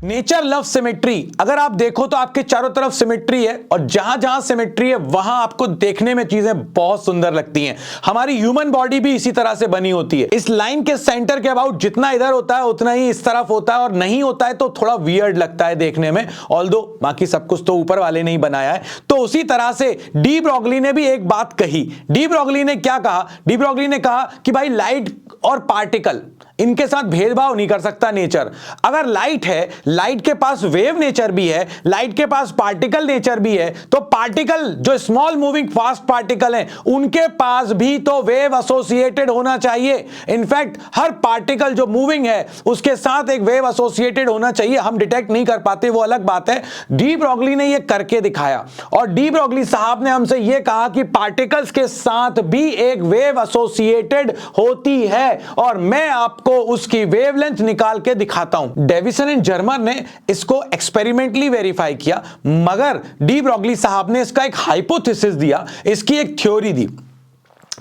Nature love symmetry. अगर आप देखो तो आपके चारों तरफ सिमेट्री है और जहां जहां सिमेट्री है वहां आपको देखने में चीजें बहुत सुंदर लगती हैं। हमारी ह्यूमन बॉडी भी इसी तरह से बनी होती है। इस लाइन के सेंटर के अबाउट जितना इधर होता है उतना ही इस तरफ होता है, और नहीं होता है तो थोड़ा वियर्ड लगता है देखने में, ऑल्दो बाकी सब कुछ तो ऊपर वाले ने ही बनाया है। तो उसी तरह से डी ब्रॉगली ने भी एक बात कही। डी ब्रॉगली ने क्या कहा? डी ब्रॉगली ने कहा कि भाई लाइट और पार्टिकल, इनके साथ भेदभाव नहीं कर सकता नेचर। अगर लाइट है, लाइट के पास वेव नेचर भी है, लाइट के पास पार्टिकल नेचर भी है, तो पार्टिकल जो स्मॉल मूविंग फास्ट पार्टिकल हैं उनके पास भी तो वेव एसोसिएटेड होना चाहिए। इनफैक्ट हर पार्टिकल जो मूविंग है उसके साथ एक वेव एसोसिएटेड होना चाहिए। हम डिटेक्ट नहीं कर पाते, वो अलग बात है। डी ब्रॉगली ने ये करके दिखाया, और डी ब्रॉगली साहब ने हमसे ये कहा कि पार्टिकल्स के साथ भी एक वेव एसोसिएटेड होती है, और मैं आपको उसकी वेवलेंथ निकाल के दिखाता हूं। डेविसन एंड जर्मर ने इसको एक्सपेरिमेंटली वेरीफाई किया, मगर डी ब्रॉगली साहब ने इसका एक हाइपोथेसिस दिया, इसकी एक थ्योरी दी।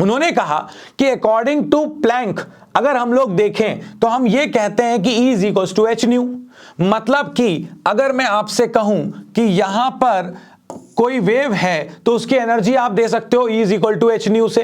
उन्होंने कहा कि अकॉर्डिंग टू प्लैंक अगर हम लोग देखें तो हम ये कहते हैं कि E is equal to h nu. मतलब कि अगर मैं आपसे कहूं कि यहां पर कोई वेव है तो उसकी एनर्जी आप दे सकते हो E is equal to h nu से।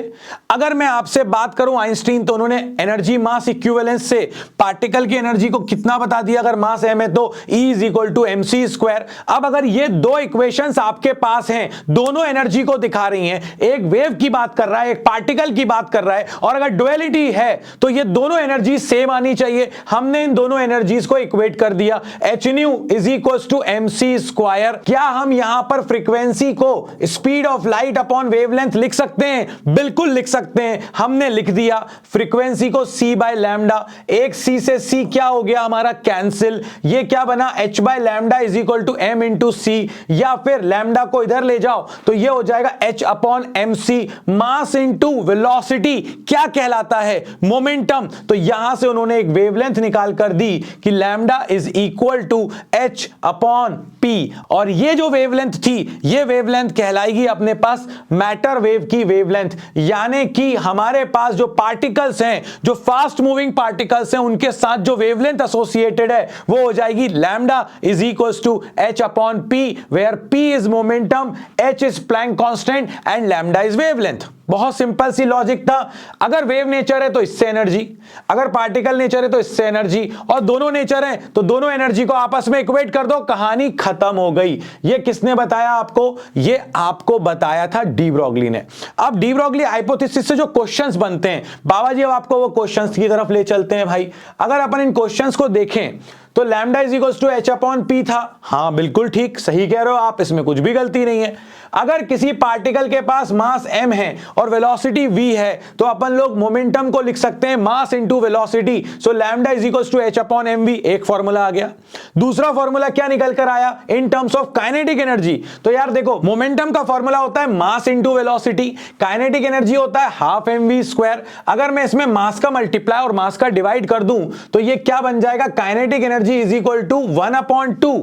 अगर मैं आपसे बात करूं आइंस्टीन, तो उन्होंने एनर्जी मास इक्विवेलेंस से पार्टिकल की एनर्जी को कितना बता दिया, अगर मास m है तो E is equal to m c square. अब अगर ये दो इक्वेशंस आपके पास हैं, दोनों एनर्जी को दिखा रही हैं, एक वेव की बात कर रहा है, एक पार्टिकल की बात कर रहा है, और अगर डुअलिटी है तो ये दोनों एनर्जी सेम आनी चाहिए। हमने इन दोनों एनर्जीज को इक्वेट कर दिया, h nu is equal to m c square. क्या हम यहां पर फ्रीक्वेंसी को speed of light upon wavelength लिख सकते हैं? बिल्कुल लिख सकते हैं। हमने लिख दिया फ्रीक्वेंसी को c बाय लैम्डा। एक c से c क्या हो गया हमारा? कैंसिल। ये क्या बना? h by lambda is equal to m into c, या फिर लैम्डा को इधर ले जाओ तो ये हो जाएगा h upon m c. Mass into velocity क्या कहलाता है? मोमेंटम। तो यहां से उन्होंने एक वेवलेंथ निकाल कर दी कि lambda is equal to h upon p, और ये जो वेवलेंथ थी ये वेवलेंथ कहलाएगी अपने पास मैटर वेव की वेवलेंथ। यानी कि हमारे पास जो पार्टिकल्स हैं, जो फास्ट मूविंग पार्टिकल्स हैं, उनके साथ जो वेवलेंथ एसोसिएटेड है वो हो जाएगी lambda is equal to h upon p, where p is momentum, h is Planck constant and lambda is wavelength. बहुत सिंपल सी लॉजिक था। अगर वेव नेचर है तो इससे एनर्जी, अगर पार्टिकल नेचर है तो इससे एनर्जी, और दोनों नेचर है तो दोनों एनर्जी को आपस में इक्वेट कर दो, कहानी खत्म हो गई। ये किसने बताया आपको? ये आपको बताया था डी ब्रॉगली ने। अब डी ब्रॉगली हाइपोथेसिस से जो क्वेश्चंस बनते हैं, बाबा जी अब आपको वो क्वेश्चंस की तरफ ले चलते हैं भाई। अगर अपन इन क्वेश्चंस को देखें तो lambda is equal to h upon p था। हाँ बिल्कुल ठीक, सही कह रहे हो आप, इसमें कुछ भी गलती नहीं है। अगर किसी पार्टिकल के पास मास m है और वेलोसिटी v है तो अपन लोग मोमेंटम को लिख सकते हैं mass into velocity. So lambda is equal to h upon m v, एक फॉर्मूला आ गया। दूसरा फॉर्मूला क्या निकल कर आया? In terms of kinetic energy. तो यार देखो, मोमेंटम का फॉर्मूला होता है mass into velocity, kinetic energy होता है हाफ एम वी स्क्वायर। अगर मैं इसमें मास का मल्टीप्लाई और मास का डिवाइड कर दूं तो ये क्या बन जाएगा? Kinetic energy is equal to 1/2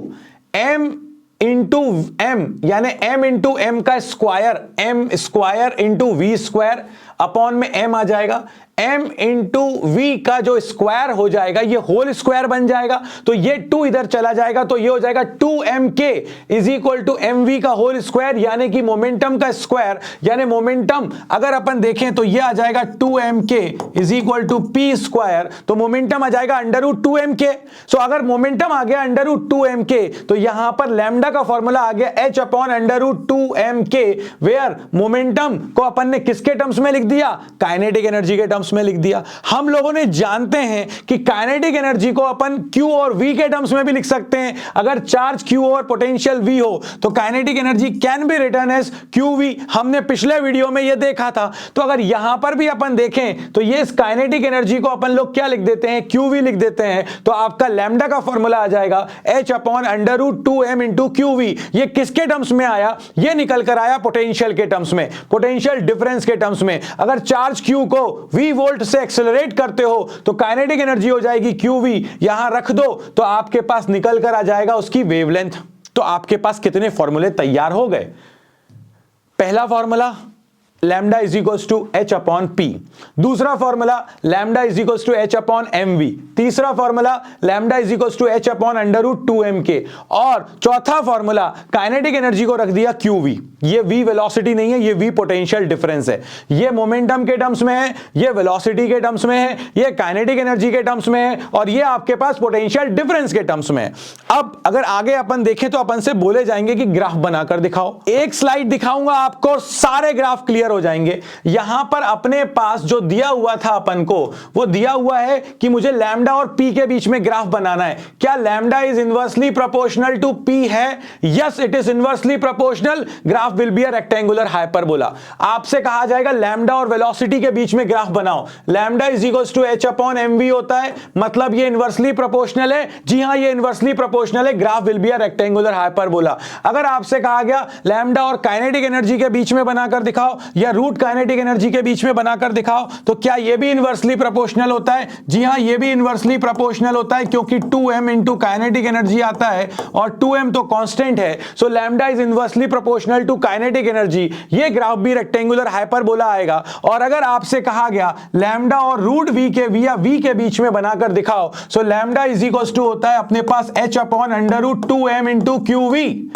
m into m, यानी m इंटू एम का square, m square into v square, upon में m आ जाएगा। m इंटू वी का जो स्क्वायर हो जाएगा ये होल स्क्वायर बन जाएगा, तो ये 2 इधर चला जाएगा तो ये हो जाएगा 2mk is equal to mv का होल स्क्वायर, यानी कि मोमेंटम का स्क्वायर। यानी मोमेंटम अगर अपन देखें तो ये आ जाएगा 2mk is equal to p square, तो मोमेंटम आ जाएगा अंडर रूट 2mk। सो अगर मोमेंटम आ गया अंडर रूट 2mk तो यहां पर लैम्डा का फॉर्मूला आ गया h upon under root 2mk, where momentum को अपन ने किसके टर्म्स में लिख दिया? काइनेटिक एनर्जी के टर्म्स में लिख दिया। हम लोगों ने जानते हैं कि काइनेटिक एनर्जी को अपन Q और V के टर्म्स में भी लिख सकते हैं। अगर चार्ज Q और पोटेंशियल V हो तो kinetic energy can be written as QV। हमने पिछले वीडियो में यह देखा था। तो अगर यहां पर भी अपन देखें तो ये काइनेटिक एनर्जी को अपन लोग क्या लिख देते हैं? QV लिख देते हैं। तो आपका लैम्डा का फॉर्मूला आ जाएगा H upon under root 2m into QV। ये किसके टर्म्स में आया? ये निकल कर आया पोटेंशियल के टर्म्स में, पोटेंशियल डिफरेंस के टर्म्स में। अगर चार्ज Q को V वोल्ट से एक्सेलरेट करते हो तो काइनेटिक एनर्जी हो जाएगी QV, यहां रख दो तो आपके पास निकल कर आ जाएगा उसकी वेवलेंथ। तो आपके पास कितने फॉर्मूले तैयार हो गए? पहला formula lambda is equals to h upon p. दूसरा formula lambda is equals to h upon m v. तीसरा formula lambda is equals to h upon under root 2m के। और चौथा फॉर्मूला काइनेटिक एनर्जी को रख दिया क्यू वी। ये v velocity नहीं है, ये v पोटेंशियल डिफरेंस है। ये मोमेंटम के टर्म्स में है, ये वेलोसिटी के टर्म्स में है, ये काइनेटिक एनर्जी के टर्म्स में है, और ये आपके पास पोटेंशियल डिफरेंस के टर्म्स में है। अब अगर आगे अपन देखें तो अपन से बोले जाएंगे कि ग्राफ बनाकर दिखाओ। एक स्लाइड दिखाऊंगा आपको, सारे ग्राफ क्लियर हो जाएंगे। यहां पर अपने पास जो दिया हुआ था अपन को, वो दिया हुआ है कि मुझे लैम्डा और पी के बीच में ग्राफ बनाना है। क्या lambda is inversely proportional to p है? Yes, it is inversely proportional. Graph will be a rectangular hyperbola. आपसे कहा जाएगा लैम्डा और वेलोसिटी के बीच में ग्राफ बनाओ। Lambda is equals to h upon m v होता है, मतलब ये इनवर्सली प्रोपोर्शनल है। जी हां, ये इनवर्सली प्रोपोर्शनल है। Graph will be a rectangular hyperbola. अगर आपसे कहा गया लैम्डा और काइनेटिक एनर्जी के बीच में बनाकर दिखाओ, या रूट काइनेटिक एनर्जी के बीच में बनाकर दिखाओ, तो क्या ये भी इनवर्सली प्रोपोर्शनल होता है? जी हां, ये भी इनवर्सली प्रोपोर्शनल होता है, क्योंकि 2m इंटू काइनेटिक एनर्जी आता है और 2m तो कांस्टेंट है। So lambda is inversely proportional to kinetic energy. ये ग्राफ भी रेक्टेंगुलर हाइपरबोला आएगा। और अगर आपसे कहा गया लैम्डा और रूट v के v या v के बीच में बनाकर दिखाओ, so lambda is equals to होता है अपने पास h upon under root 2m into q v.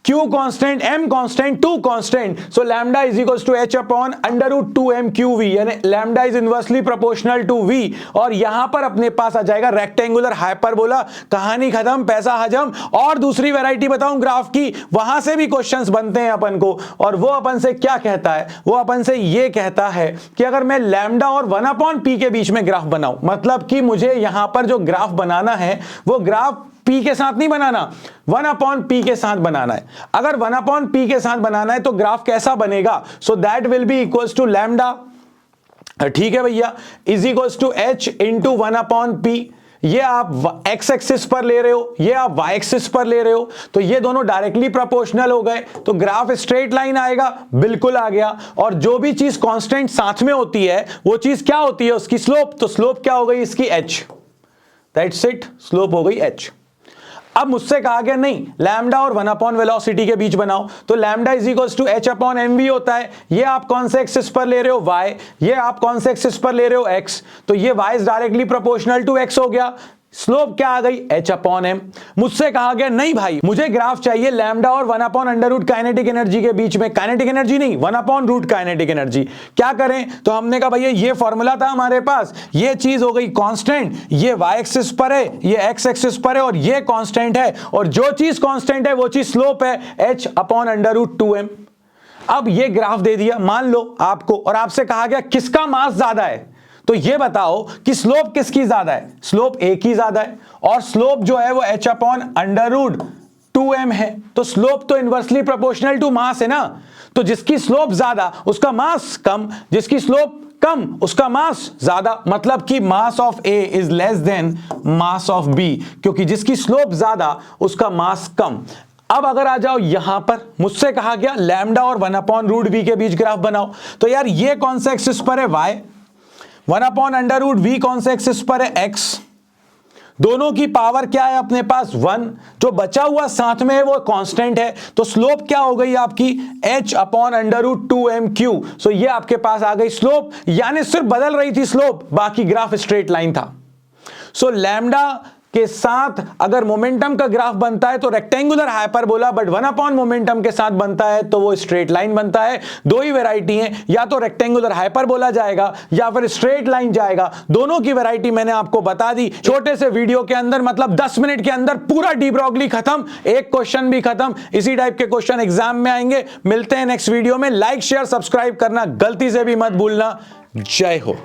Q constant, M constant, 2 constant, so lambda is equals to h upon under root 2m q v, यानी lambda is inversely proportional to v। और यहां पर अपने पास आ जाएगा rectangular hyperbola. कहानी खत्म, पैसा हजम। और दूसरी वैरायटी बताऊं ग्राफ की, वहां से भी क्वेश्चंस बनते हैं अपन को, और वो अपन से क्या कहता है? वो अपन से ये कहता है कि अगर मैं लैम्डा और 1 अपॉन p के बीच में ग्राफ बनाऊं, मतलब कि मुझे यहां पर जो ग्राफ बनाना है वो ग्राफ P के साथ नहीं बनाना, 1 अपॉन P के साथ बनाना है। अगर 1 अपॉन P के साथ बनाना है तो ग्राफ कैसा बनेगा? So that will be equals to lambda, ठीक है भैया, is equals to h into 1 upon P। ये आप x एक्सिस पर ले रहे हो, ये आप y एक्सिस पर ले रहे हो, तो ये दोनों डायरेक्टली प्रोपोर्शनल हो गए, तो ग्राफ स्ट्रेट लाइन आएगा। बिल्कुल आ गया। और जो भी चीज कांस्टेंट साथ में होती है वो चीज क्या होती है? उसकी स्लोप। तो स्लोप क्या हो गई इसकी? h। दैट्स इट, स्लोप हो गई h। अब मुझसे कहा गया नहीं, लैम्डा और 1 अपॉन वेलोसिटी के बीच बनाओ, तो lambda is equals to h upon m v होता है। ये आप कौन से एक्सिस पर ले रहे हो? y। ये आप कौन से एक्सिस पर ले रहे हो? x। तो ये y is directly proportional to x हो गया। स्लोप क्या आ गई? h upon m। मुझसे कहा गया नहीं भाई, मुझे ग्राफ चाहिए लैम्डा और 1 upon under root kinetic energy के बीच में। काइनेटिक एनर्जी नहीं, 1 अपॉन रूट काइनेटिक एनर्जी। क्या करें? तो हमने कहा भैया ये फॉर्मूला था हमारे पास, ये चीज हो गई कांस्टेंट, ये y एक्सिस पर है, ये x एक्सिस पर है, और ये कांस्टेंट है, और जो चीज कांस्टेंट है वो चीज स्लोप है, h upon under root 2m। अब ये ग्राफ दे दिया मान लो आपको, और आपसे कहा गया किसका मास ज्यादा है, तो ये बताओ कि स्लोप किसकी ज्यादा है? स्लोप a की ज्यादा है, और स्लोप जो है वो h upon under root 2m है। तो स्लोप तो इनवर्सली प्रोपोर्शनल टू मास है ना, तो जिसकी स्लोप ज्यादा उसका मास कम, जिसकी स्लोप कम उसका मास ज्यादा, मतलब कि mass of A is less then mass of B, क्योंकि जिसकी स्लोप ज्यादा उसका मास कम। अब अगर आ जाओ यहां पर, मुझसे कहा गया लैम्डा और 1 अपॉन रूट v के बीच ग्राफ बनाओ, तो यार ये कौन सा एक्सिस पर है? y। 1 upon under root v कौन से एक्सिस पर है? x। दोनों की पावर क्या है अपने पास? 1। जो बचा हुआ साथ में है वो कांस्टेंट है, तो स्लोप क्या हो गई आपकी? h upon under root 2mq। So ये आपके पास आ गई स्लोप, यानी सिर्फ बदल रही थी स्लोप, बाकी ग्राफ स्ट्रेट लाइन था। सो लैम्डा के साथ अगर मोमेंटम का ग्राफ बनता है तो rectangular hyperbola, but 1 upon momentum के साथ बनता है तो वो स्ट्रेट लाइन बनता है। दो ही वैरायटी है, या तो रेक्टेंगुलर हाइपरबोला जाएगा या फिर स्ट्रेट लाइन जाएगा। दोनों की वैरायटी मैंने आपको बता दी छोटे से वीडियो के अंदर, मतलब 10 मिनट के अंदर पूरा डी-ब्रॉगली खत्म, एक क्वेश्चन भी खत्म। इसी टाइप के क्वेश्चन एग्जाम में आएंगे। मिलते हैं नेक्स्ट वीडियो में। लाइक शेयर सब्सक्राइब करना गलती से भी मत भूलना। जय हो।